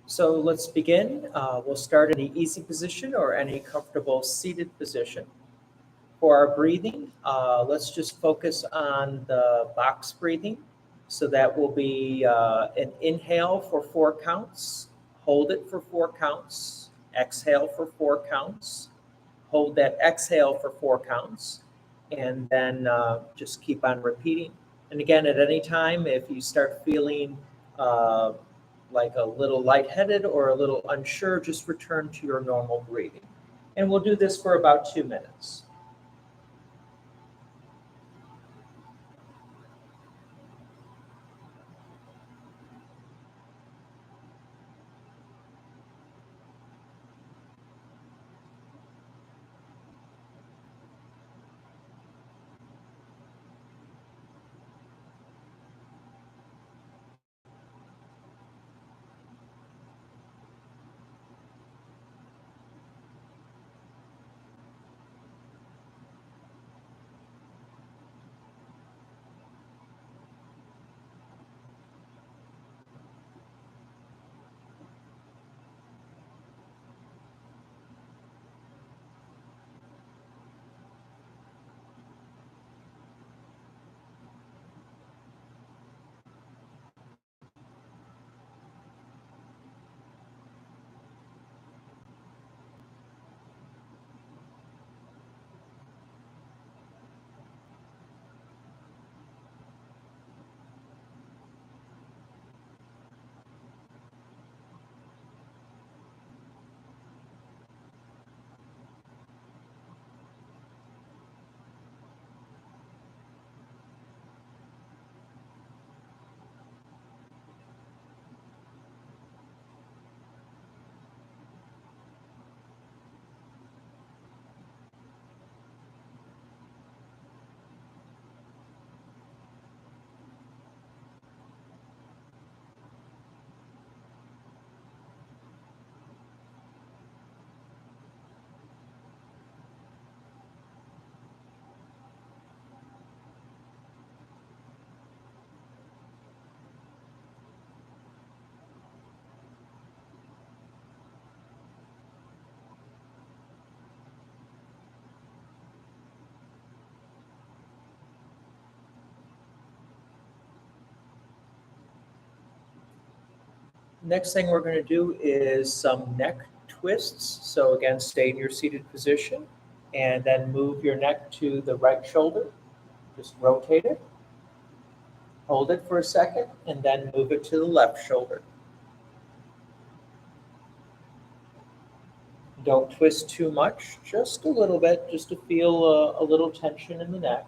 So let's begin. We'll start in the easy position or any comfortable seated position. For our breathing, let's just focus on the box breathing. So that will be an inhale for 4 counts, hold it for 4 counts, exhale for 4 counts, hold that exhale for 4 counts, and then just keep on repeating. And again, at any time, if you start feeling uh, like a little lightheaded or a little unsure, just return to your normal breathing. And we'll do this for about 2 minutes. Next thing we're going to do is some neck twists. So again, stay in your seated position and then move your neck to the right shoulder. Just rotate it, hold it for a second, and then move it to the left shoulder. Don't twist too much, just a little bit, just to feel a little tension in the neck.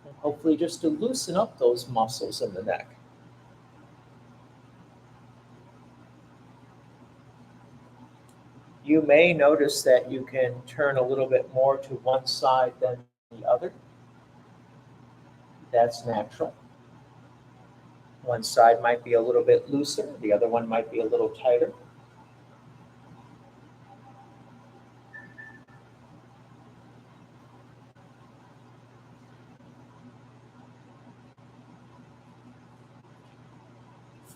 And hopefully just to loosen up those muscles in the neck. You may notice that you can turn a little bit more to one side than the other. That's natural. One side might be a little bit looser, the other one might be a little tighter.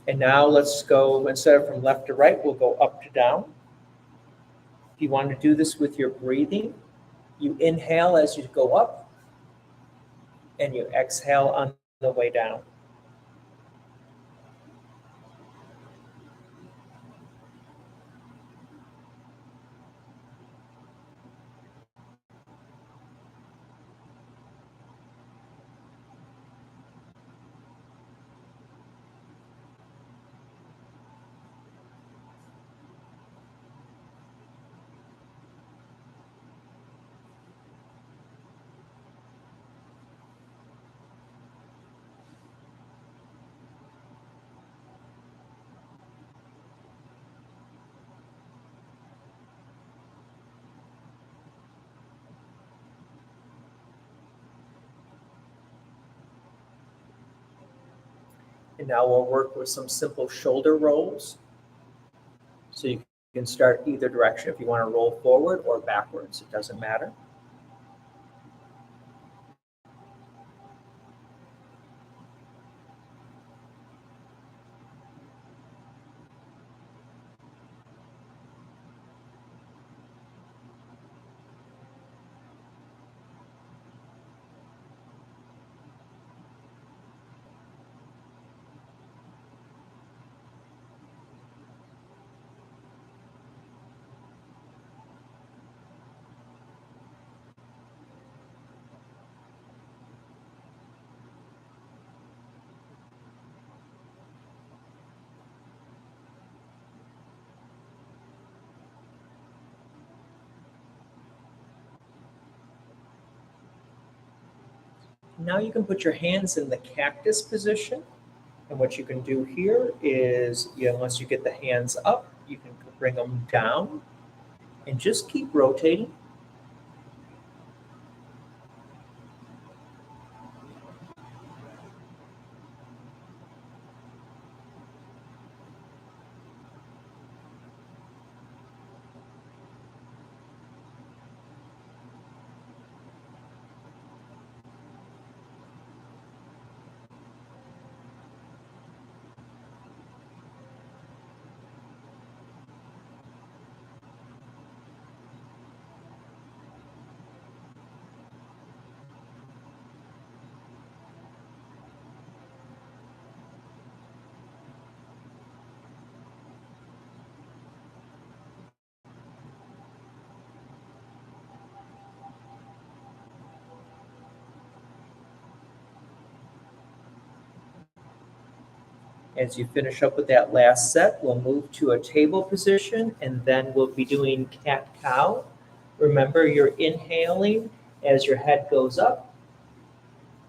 And now let's go, instead of from left to right, we'll go up to down. If you want to do this with your breathing, you inhale as you go up, and you exhale on the way down. And now we'll work with some simple shoulder rolls. So you can start either direction. If you want to roll forward or backwards, it doesn't matter. Now you can put your hands in the cactus position. And what you can do here is, once you get the hands up, you can bring them down and just keep rotating. As you finish up with that last set, we'll move to a table position, and then we'll be doing cat-cow. Remember, you're inhaling as your head goes up,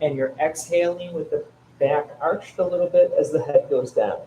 and you're exhaling with the back arched a little bit as the head goes down.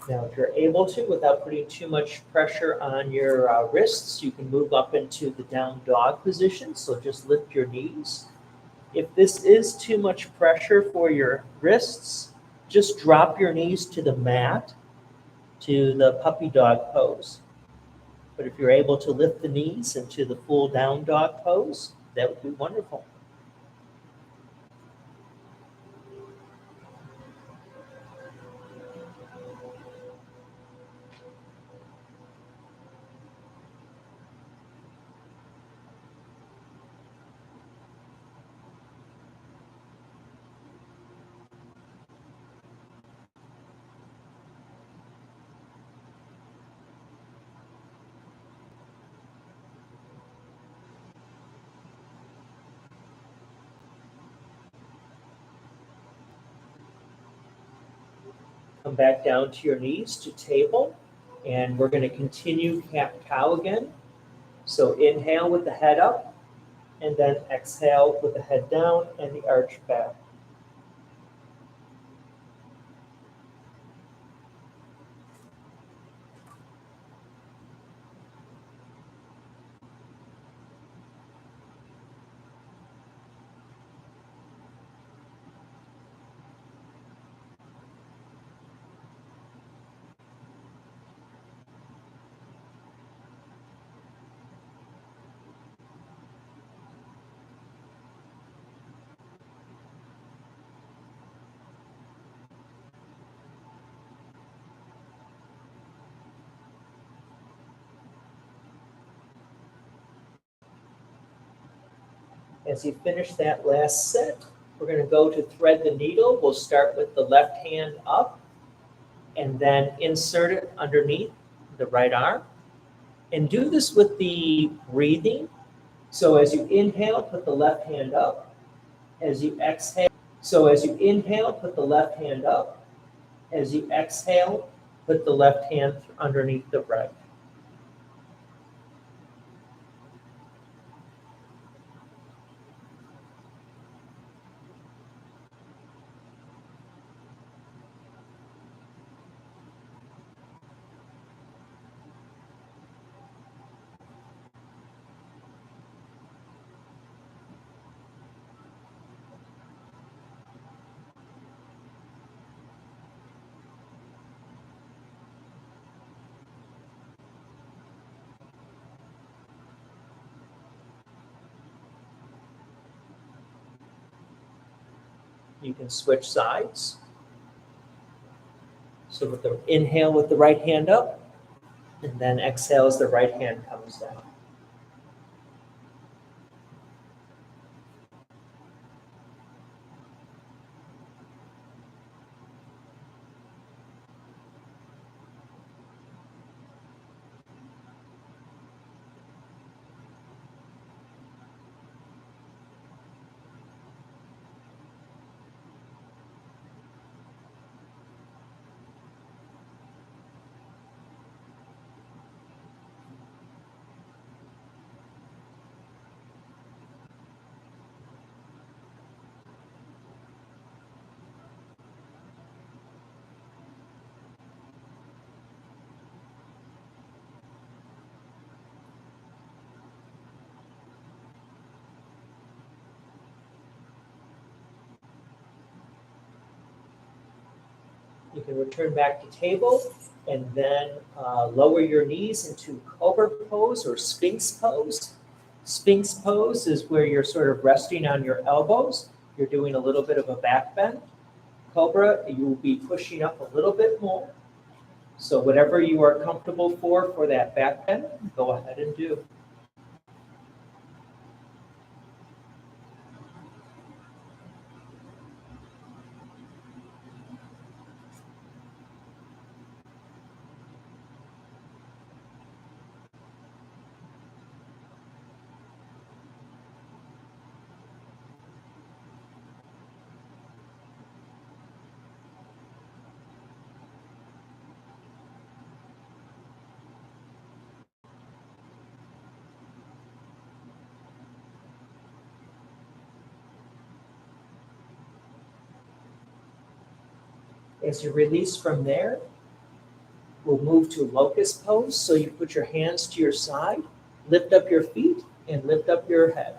Now, if you're able to, without putting too much pressure on your wrists, you can move up into the down dog position. So just lift your knees. If this is too much pressure for your wrists, just drop your knees to the mat, to the puppy dog pose. But if you're able to lift the knees into the full down dog pose, that would be wonderful. Come back down to your knees to table, and we're going to continue cat-cow again. So inhale with the head up, and then exhale with the head down and the arch back. As you finish that last set, we're going to go to thread the needle. We'll start with the left hand up and then insert it underneath the right arm. And do this with the breathing. So as you inhale, put the left hand up. As you exhale, put the left hand up. As you exhale, put the left hand underneath the right. You can switch sides. So with the inhale with the right hand up, and then exhale as the right hand comes down. You can return back to table and then lower your knees into cobra pose or sphinx pose. Sphinx pose is where you're sort of resting on your elbows. You're doing a little bit of a back bend. Cobra, you will be pushing up a little bit more. So whatever you are comfortable for that back bend, go ahead and do. As you release from there, we'll move to locust pose. So you put your hands to your side, lift up your feet, and lift up your head.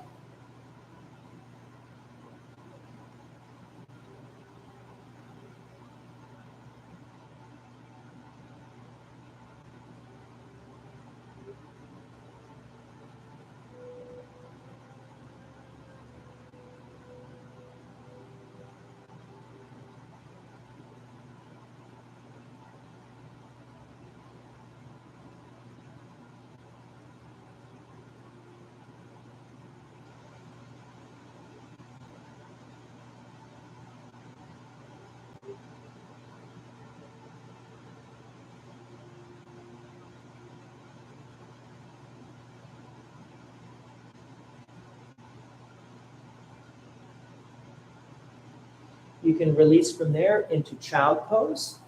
You can release from there into child pose.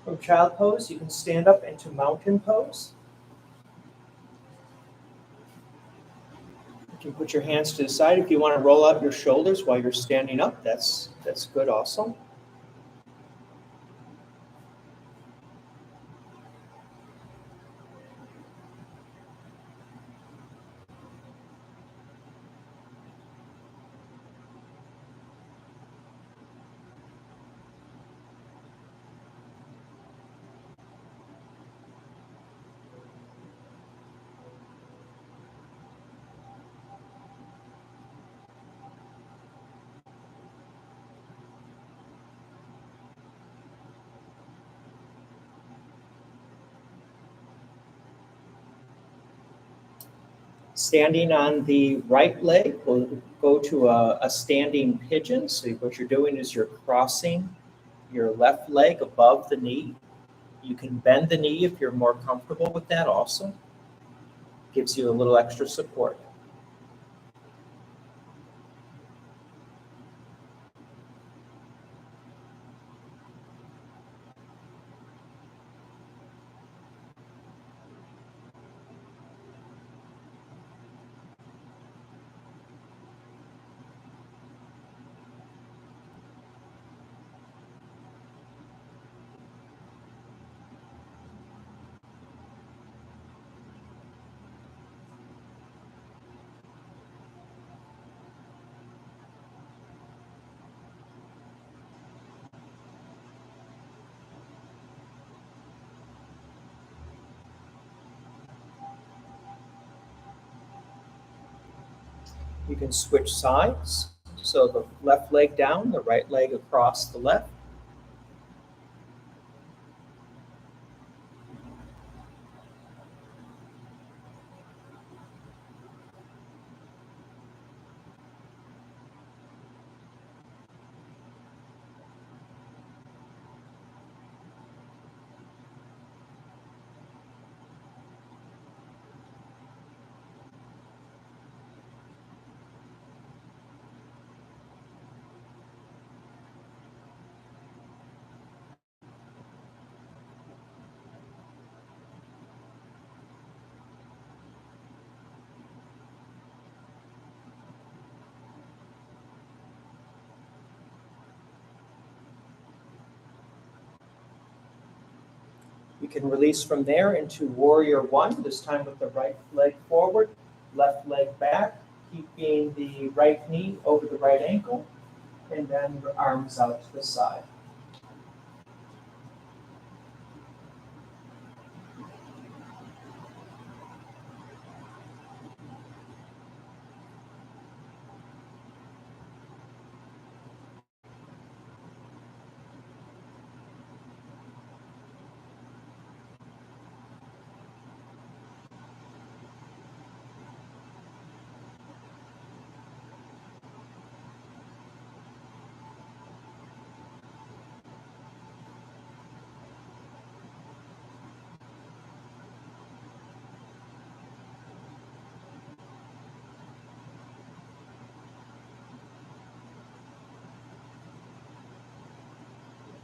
From child pose, you can stand up into mountain pose. You can put your hands to the side. If you want to roll out your shoulders while you're standing up, that's good also. Standing on the right leg, we'll go to a standing pigeon. So what you're doing is you're crossing your left leg above the knee. You can bend the knee if you're more comfortable with that also. Gives you a little extra support. You can switch sides. So the left leg down, the right leg across the left. You can release from there into warrior one, this time with the right leg forward, left leg back, keeping the right knee over the right ankle, and then your arms out to the side.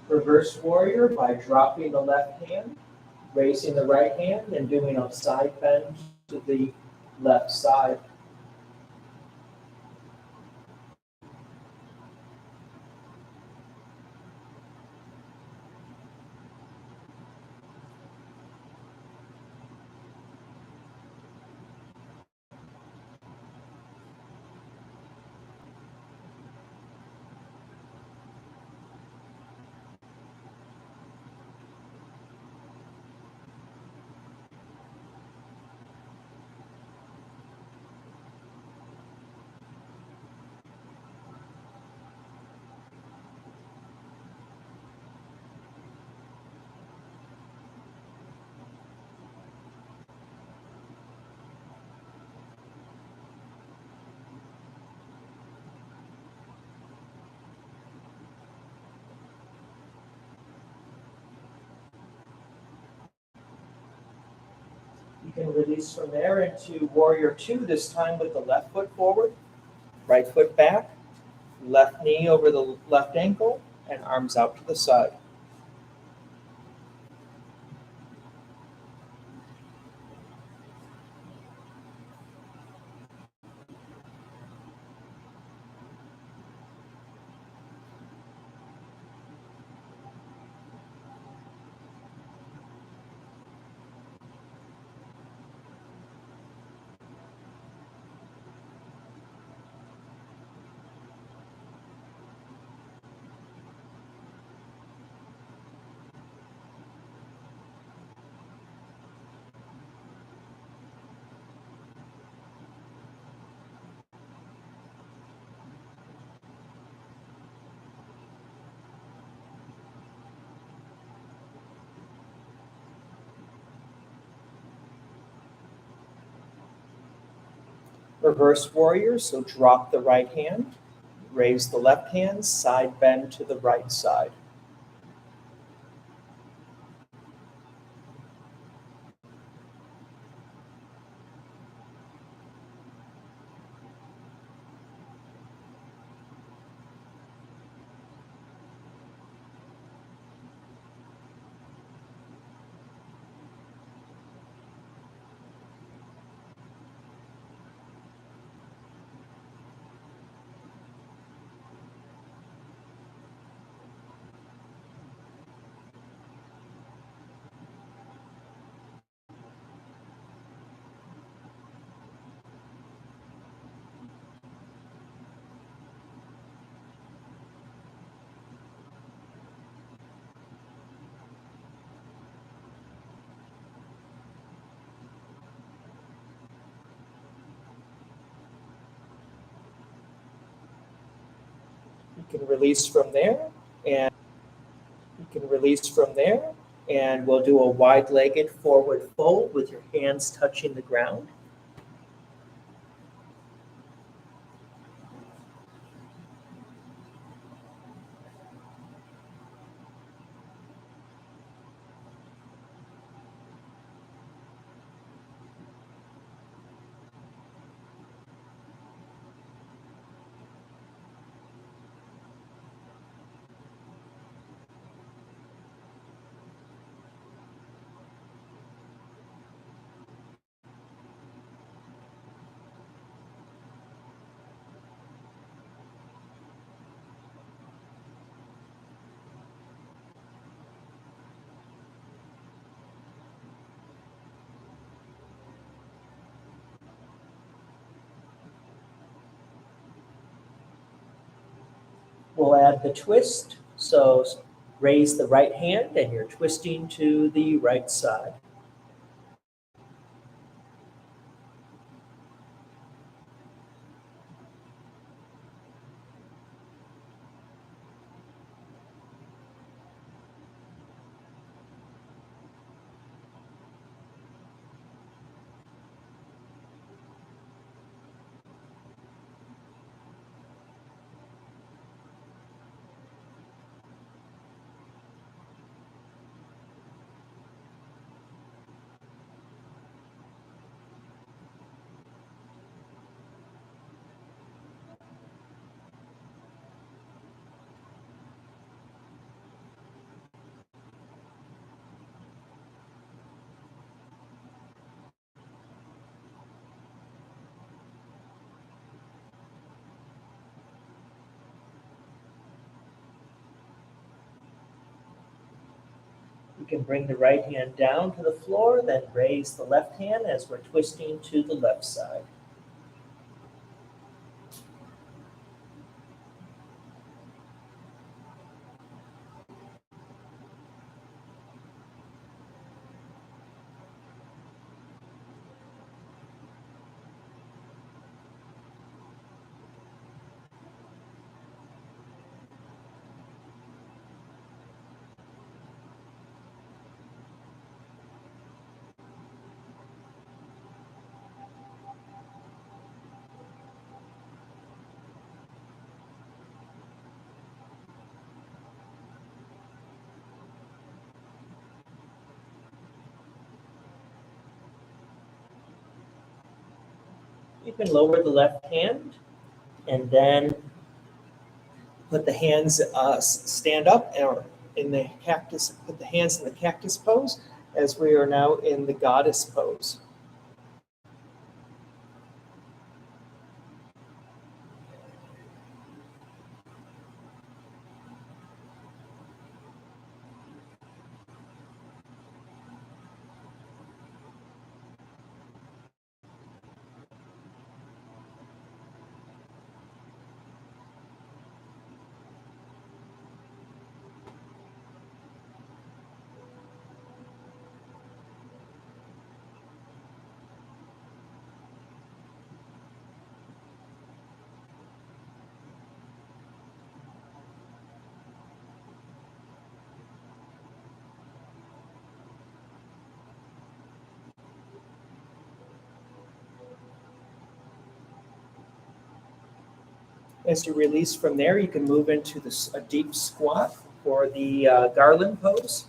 Reverse warrior by dropping the left hand, raising the right hand, and doing a side bend to the left side. You can release from there into warrior two, this time with the left foot forward, right foot back, left knee over the left ankle, and arms out to the side. Reverse warrior, so drop the right hand, raise the left hand, side bend to the right side. You can release from there, and we'll do a wide-legged forward fold with your hands touching the ground. We'll add the twist, so raise the right hand and you're twisting to the right side. You can bring the right hand down to the floor, then raise the left hand as we're twisting to the left side. You can lower the left hand and then put the hands, stand up or in the cactus, put the hands in the cactus pose as we are now in the goddess pose. As you release from there, you can move into a deep squat for the garland pose.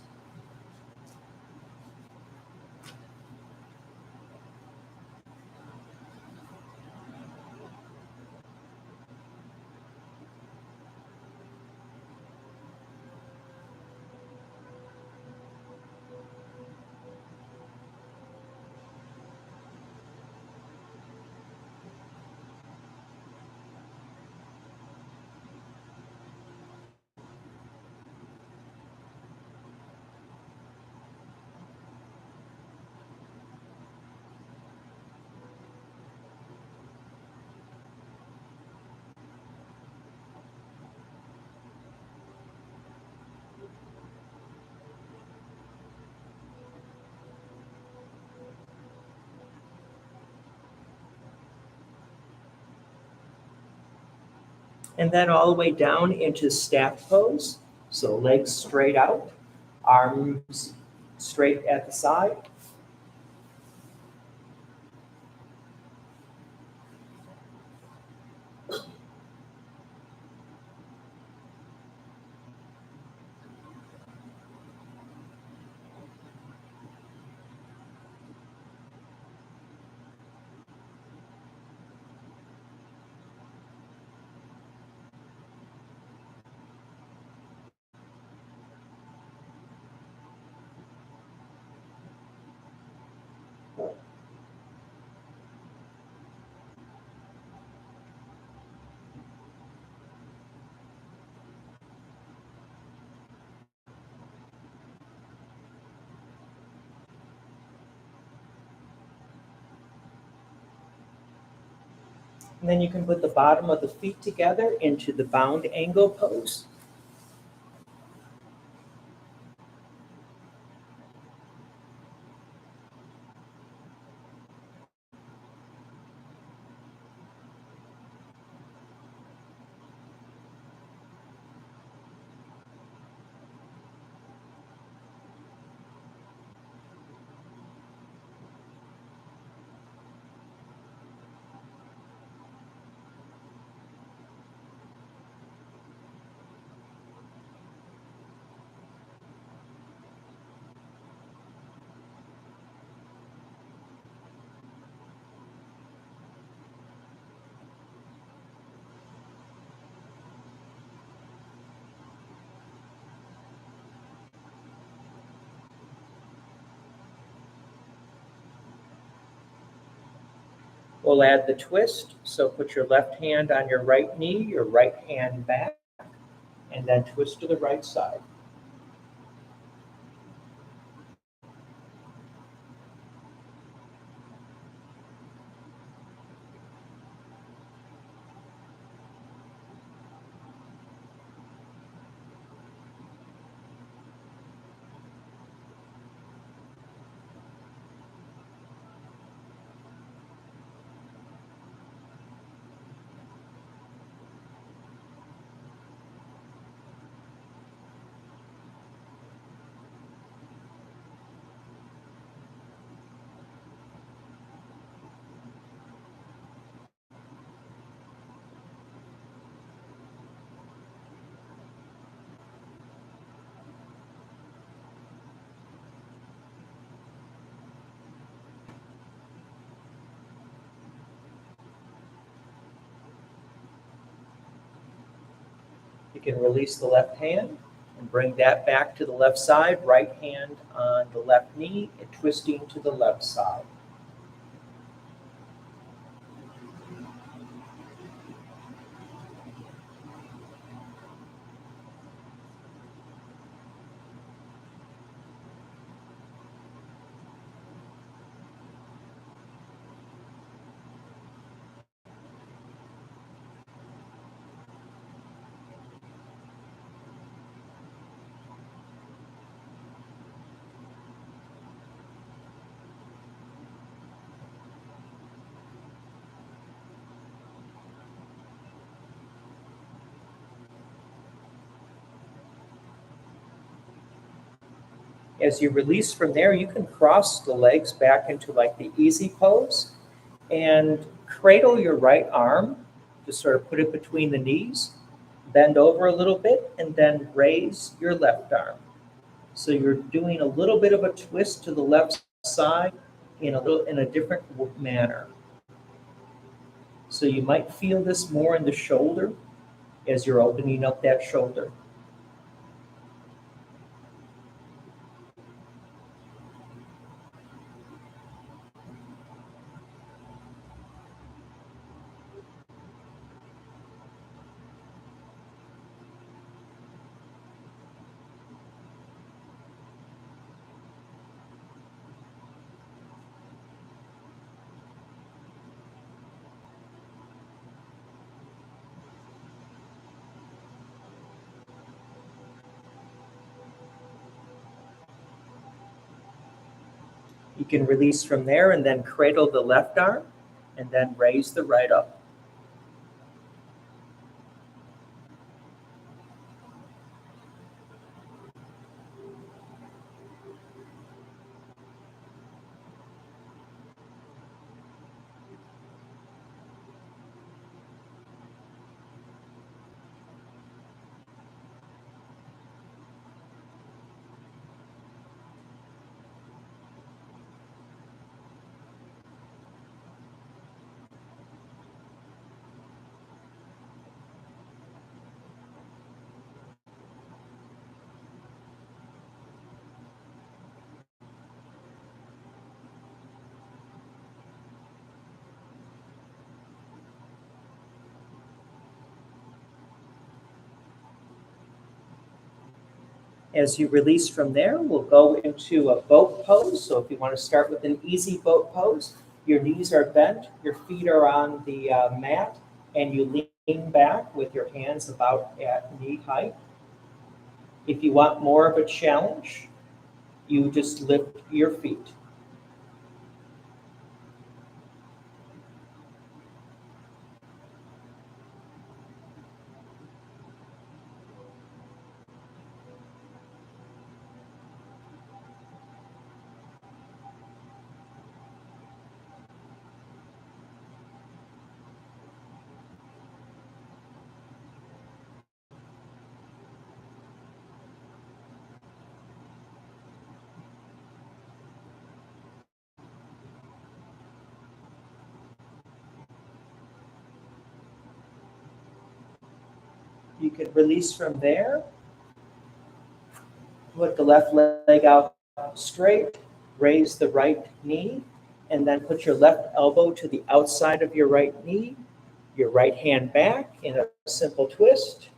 And then all the way down into staff pose. So legs straight out, arms straight at the side. And then you can put the bottom of the feet together into the bound angle pose. We'll add the twist. So put your left hand on your right knee, your right hand back, and then twist to the right side. You can release the left hand and bring that back to the left side, right hand on the left knee and twisting to the left side. As you release from there, you can cross the legs back into like the easy pose and cradle your right arm Just sort of put it between the knees, bend over a little bit, and then raise your left arm. So you're doing a little bit of a twist to the left side in a different manner. So you might feel this more in the shoulder as you're opening up that shoulder. You can release from there and then cradle the left arm and then raise the right up. As you release from there, we'll go into a boat pose. So if you want to start with an easy boat pose, your knees are bent, your feet are on the mat, and you lean back with your hands about at knee height. If you want more of a challenge, you just lift your feet. You can release from there. Put the left leg out straight, raise the right knee, and then put your left elbow to the outside of your right knee, your right hand back in a simple twist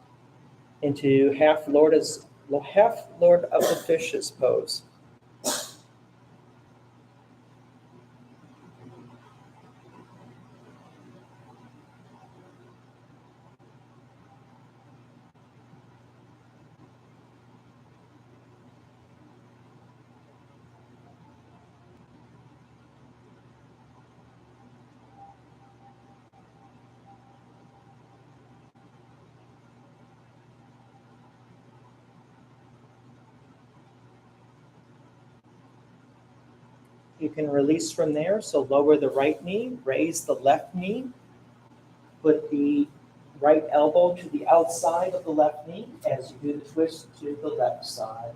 into half Lord of the Fishes pose. You can release from there, so lower the right knee, raise the left knee, put the right elbow to the outside of the left knee as you do the twist to the left side.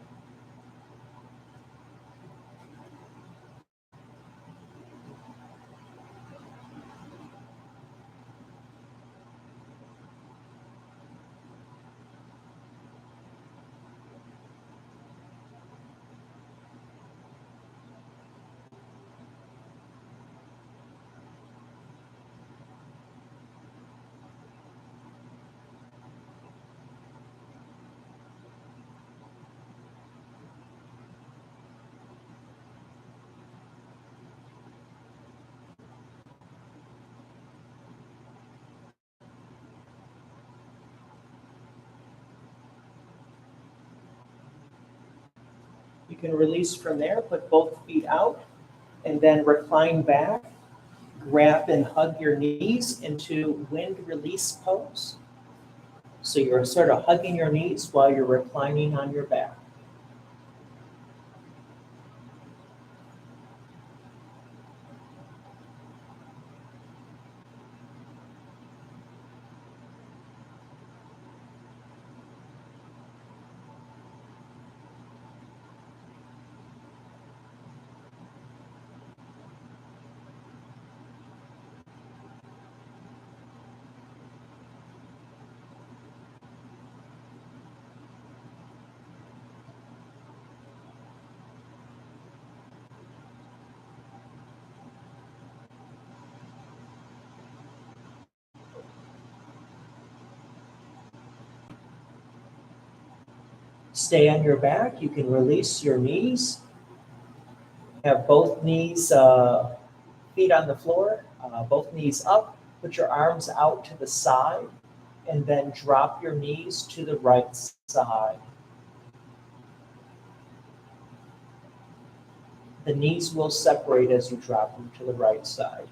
You can release from there, put both feet out, and then recline back, grab and hug your knees into wind release pose. So you're sort of hugging your knees while you're reclining on your back. Stay on your back. You can release your knees. Have both knees, feet on the floor, both knees up. Put your arms out to the side and then drop your knees to the right side. The knees will separate as you drop them to the right side.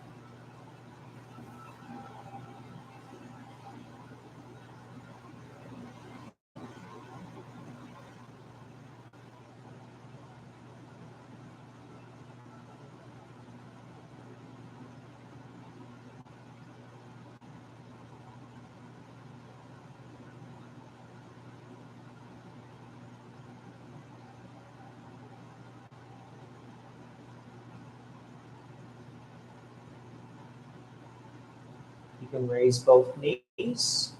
You can raise both knees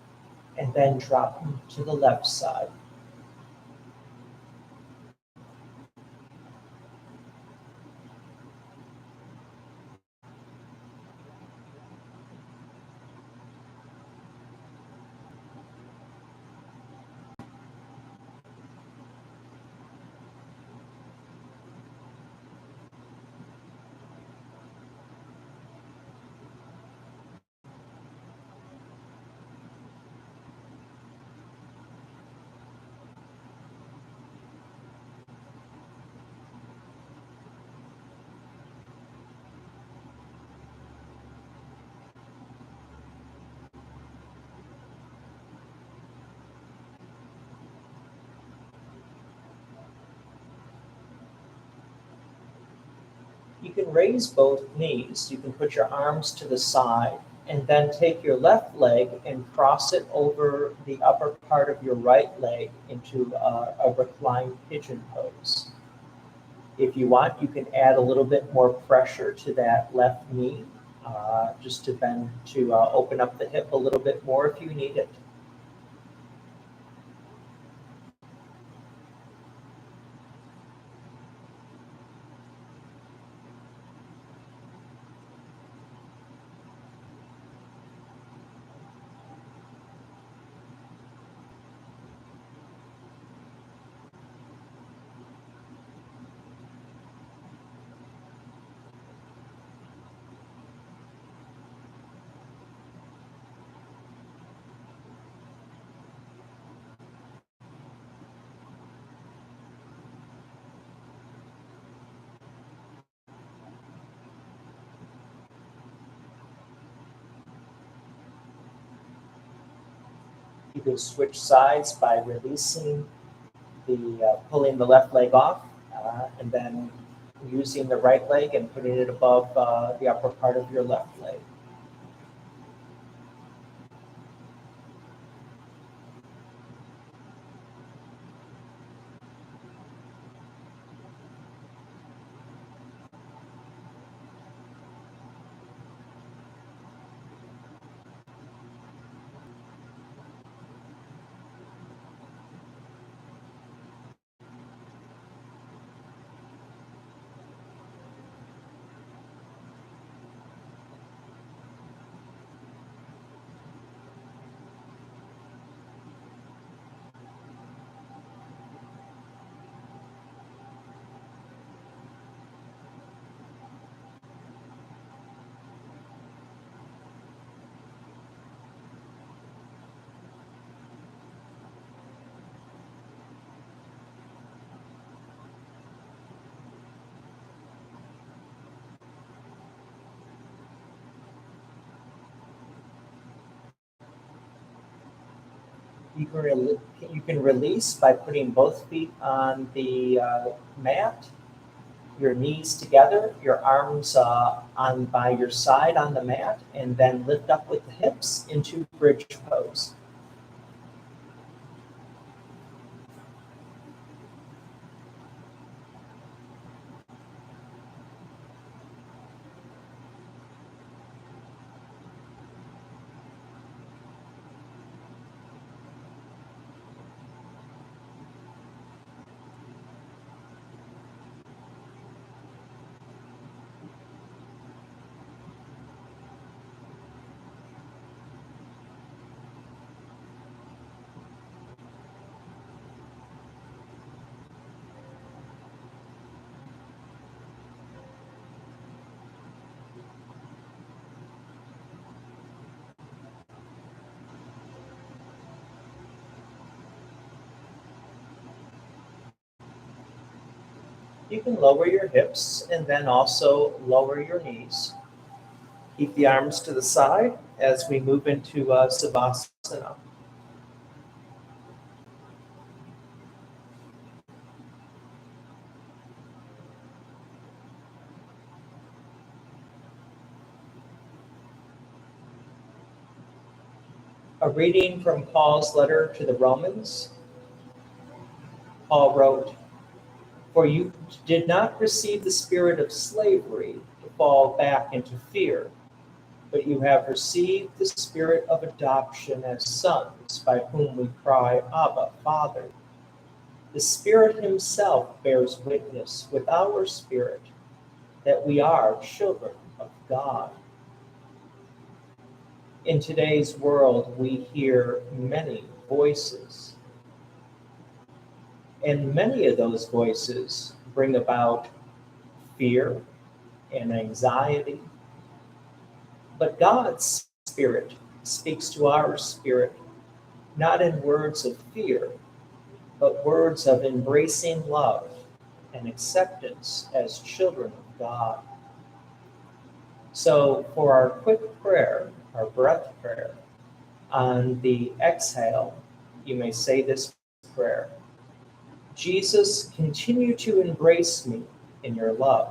and then drop them to the left side. You can raise both knees. You can put your arms to the side and then take your left leg and cross it over the upper part of your right leg into a reclined pigeon pose. If you want, you can add a little bit more pressure to that left knee, just to bend, to open up the hip a little bit more if you need it. You can switch sides by releasing pulling the left leg off, and then using the right leg and putting it above the upper part of your left leg. You can release by putting both feet on the mat, your knees together, your arms on by your side on the mat, and then lift up with the hips into bridge pose. You can lower your hips and then also lower your knees. Keep the arms to the side as we move into Savasana. A reading from Paul's letter to the Romans. Paul wrote, "For you did not receive the spirit of slavery to fall back into fear, but you have received the spirit of adoption as sons, by whom we cry, Abba, Father. The Spirit himself bears witness with our spirit that we are children of God." In today's world, we hear many voices, and many of those voices bring about fear and anxiety. But God's Spirit speaks to our spirit, not in words of fear, but words of embracing love and acceptance as children of God. So for our quick prayer, our breath prayer, on the exhale, you may say this prayer: Jesus, continue to embrace me in your love.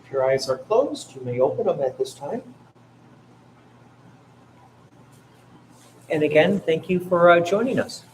If your eyes are closed, you may open them at this time. And again, thank you for joining us.